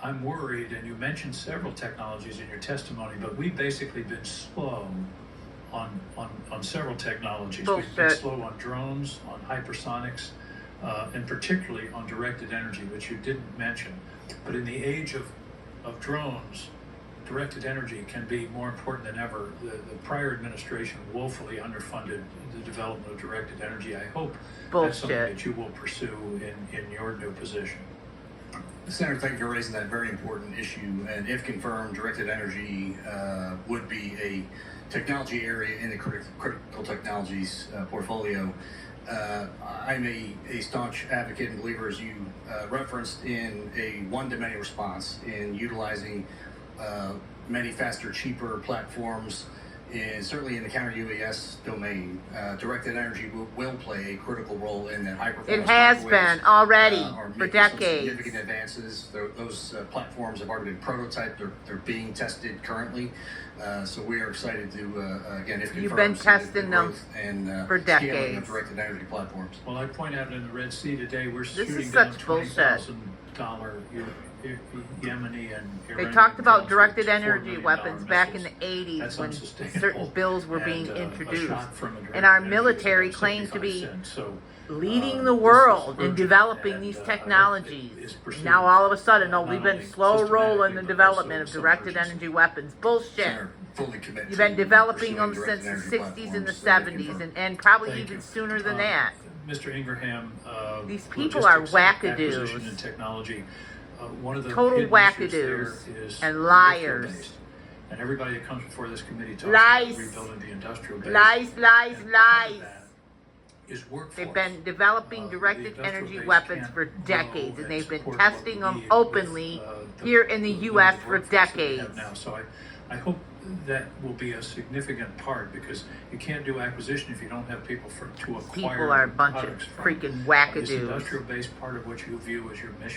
I'm worried, and you mentioned several technologies in your testimony, but we've basically been slow on several technologies. We've been Bullshit. slow on drones, on hypersonics, and particularly on directed energy, which you didn't mention. But in the age of drones, directed energy can be more important than ever. The prior administration woefully underfunded the development of directed energy. I hope that's something Bullshit. that you will pursue in your new position. Senator, thank you for raising that very important issue. And if confirmed, directed energy would be a technology area in the critical technologies portfolio. I'm a staunch advocate and believer, as you referenced, in a one-to-many response in utilizing many faster, cheaper platforms, and certainly in the counter-UAS domain. Directed energy will play a critical role in that high-performance. It has been already for decades. Significant advances. Those platforms have already been prototyped. They're being tested currently. So we are excited to, again, if confirmed, You've been testing them and for scaling decades. of directed energy platforms. Well, I point out in the Red Sea today, we're This shooting is down such bullshit. $20,000 Yemeni and They Iranian talked about drones directed with $4 energy million weapons back in missiles. the 80s That's when unsustainable. certain bills were being And, a introduced. shot from a directed And our energy is military about claimed to be 75 cents. So, leading this the is world in urgent, developing and, these I hope technologies. it is pursued, Now all of a sudden, not we've been only slow rolling the systematically, but development of also with some directed urgency. energy weapons. Bullshit. Senator, fully committed You've been to developing pursuing them directed since the energy 60s and the platforms, if 70s, confirmed. and probably Thank even you. sooner than that. Mr. Ingraham, These people are logistics, wackadoos. acquisition and technology. One of the Total hidden issues there wackadoos is and liars. industrial-based. And everybody that comes before this committee talks Lies. about rebuilding the industrial base. Lies, lies, And part of lies. that is workforce. They've been dedeveloping The directed industrial energy base weapons can't for grow decades, and and they've been support testing what we them need openly with, here in the limited U.S. for workforce that we have decades. now. So I hope that will be a significant part, because you can't do acquisition if you don't have people to acquire People are a bunch of products from. freaking Is wackadoos. industrial base part of what you view as your mission?